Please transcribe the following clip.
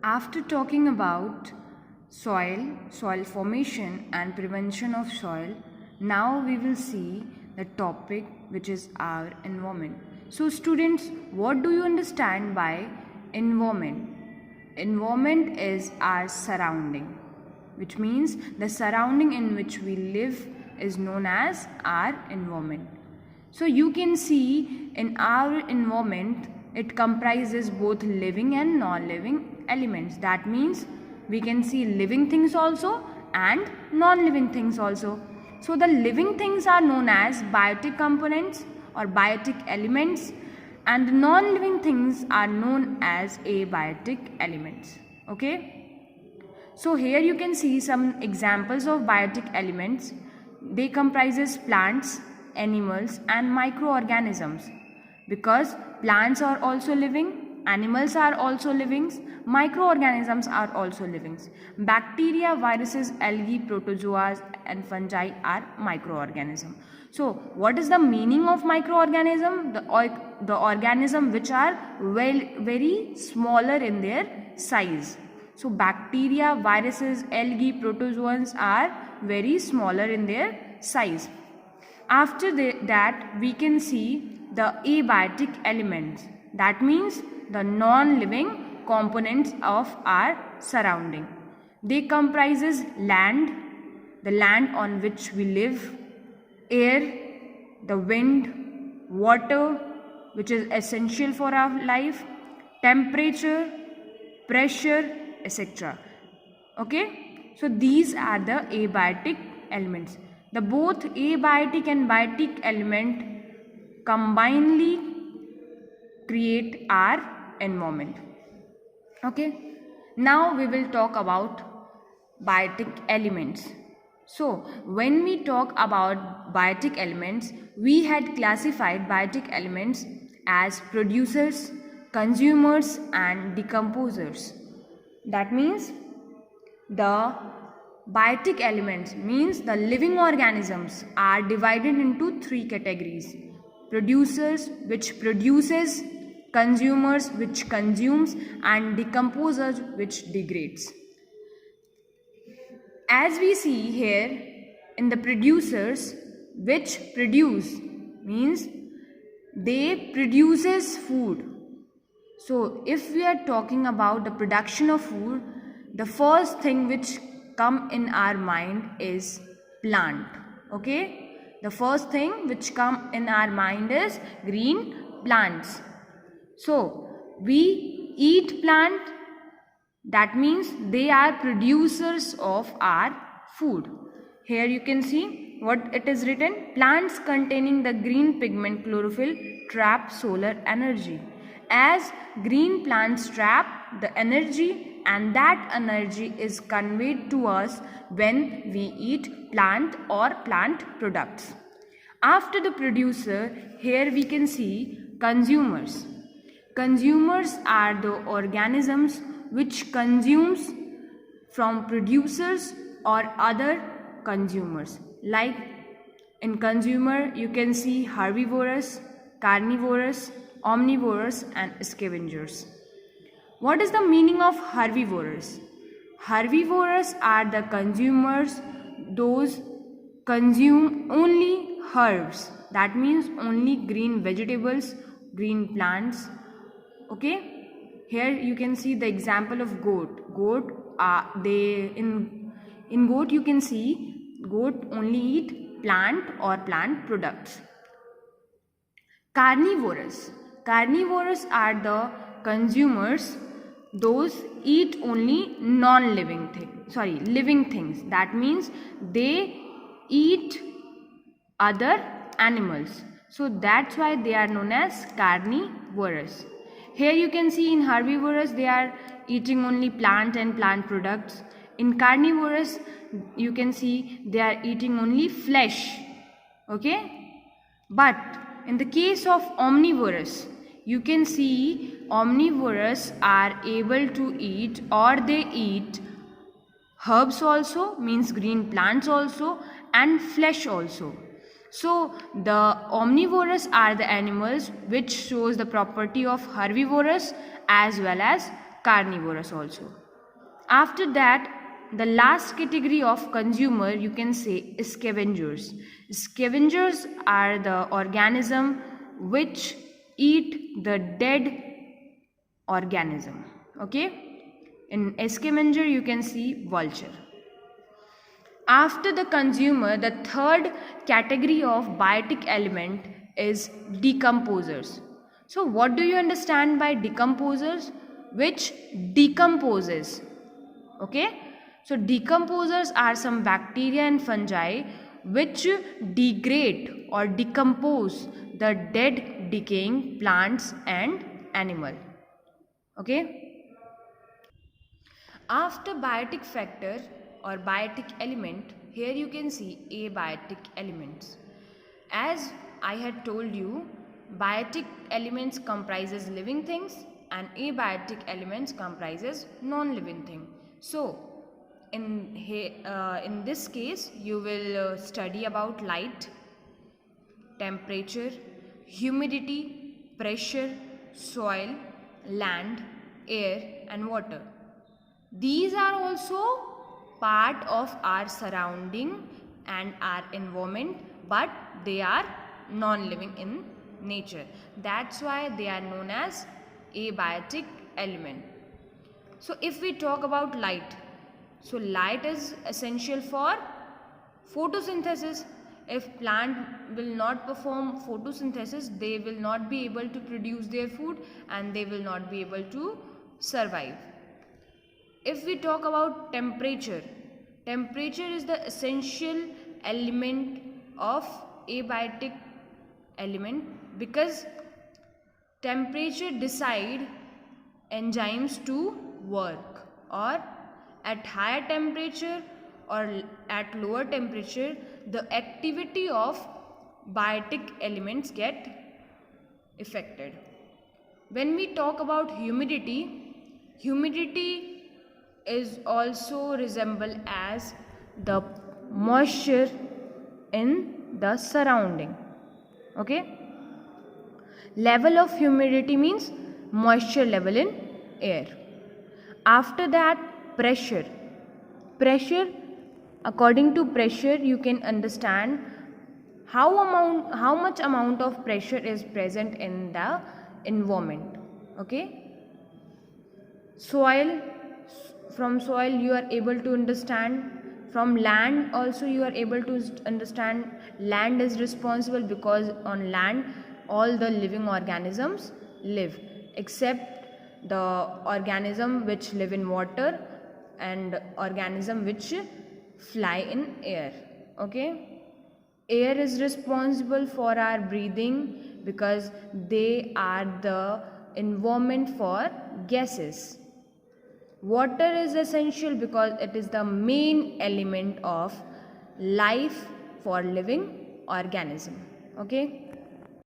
After talking about soil formation and prevention of soil, now we will see the topic which is our environment. So students, what do you understand by environment? Environment is our surrounding, which means the surrounding in which we live is known as our environment. So you can see in our environment it comprises both living and non-living elements. That means we can see living things also and non-living things also. So the living things are known as biotic components or biotic elements, and the non-living things are known as abiotic elements. Okay? So here you can see some examples of biotic elements. They comprises plants, animals and microorganisms, because plants are also living, animals are also living, microorganisms are also living. Bacteria, viruses, algae, protozoas and fungi are microorganisms. So what is the meaning of microorganism? The organism which are very smaller in their size. So bacteria, viruses, algae, protozoans are very smaller in their size. After that we can see the abiotic elements. That means the non-living components of our surrounding. They comprises land, the land on which we live, air, the wind, water, which is essential for our life, temperature, pressure, etc. Okay, so these are the abiotic elements. The both abiotic and biotic element combinedly create our environment. Okay, now we will talk about biotic elements. So when we talk about biotic elements, we had classified biotic elements as producers, consumers and decomposers. That means the biotic elements means the living organisms are divided into three categories: producers, which produces, consumers, which consumes, and decomposers, which degrades. As we see here in the producers, which produce means they produces food. So if we are talking about the production of food, the first thing which come in our mind is plant. Okay, the first thing which come in our mind is green plants. So we eat plant, that means they are producers of our food. Here you can see what it is written: plants containing the green pigment chlorophyll trap solar energy. As green plants trap the energy, and that energy is conveyed to us when we eat plant or plant products. After the producer, here we can see consumers. Consumers are the organisms which consumes from producers or other consumers. Like in consumer you can see herbivorous, carnivorous, omnivorous and scavengers. What is the meaning of herbivorous? Herbivorous are the consumers, those consume only herbs, that means only green vegetables, green plants. Okay, here you can see the example of goat. They in goat you can see goat only eat plant or plant products. Carnivorous are the consumers, those eat only living things. That means they eat other animals, so that's why they are known as carnivorous. Here you can see in herbivorous they are eating only plant and plant products. In carnivorous you can see they are eating only flesh. Okay, but in the case of omnivorous, you can see omnivorous are able to eat, or they eat herbs also, means green plants also, and flesh also. So the omnivorous are the animals which shows the property of herbivorous as well as carnivorous also. After that, the last category of consumer you can say is scavengers. Scavengers are the organism which eat the dead organism. Okay, in scavenger you can see vulture. After the consumer, the third category of biotic element is decomposers. So what do you understand by decomposers? Which decomposes. Okay, so decomposers are some bacteria and fungi which degrade or decompose the dead decaying plants and animal. Okay, after biotic factor or biotic element, here you can see abiotic elements. As I had told you, biotic elements comprises living things and abiotic elements comprises non-living thing. So in this case you will study about light, temperature, humidity, pressure, soil, land, air and water. These are also part of our surrounding and our environment, but they are non-living in nature. That's why they are known as abiotic element. So if we talk about light, so light is essential for photosynthesis. If plant will not perform photosynthesis, they will not be able to produce their food and they will not be able to survive. If we talk about temperature, temperature is the essential element of abiotic element because temperature decide enzymes to work, or at higher temperature or at lower temperature the activity of biotic elements get affected. When we talk about humidity, humidity is also resemble as the moisture in the surrounding. Okay, level of humidity means moisture level in air. After that, pressure. Pressure, according to pressure you can understand how much amount of pressure is present in the environment. Okay, soil, from soil you are able to understand, from land also you are able to understand. Land is responsible because on land all the living organisms live except the organism which live in water and organism which fly in air. Okay, air is responsible for our breathing because they are the environment for gases. Water is essential because it is the main element of life for living organism. Okay,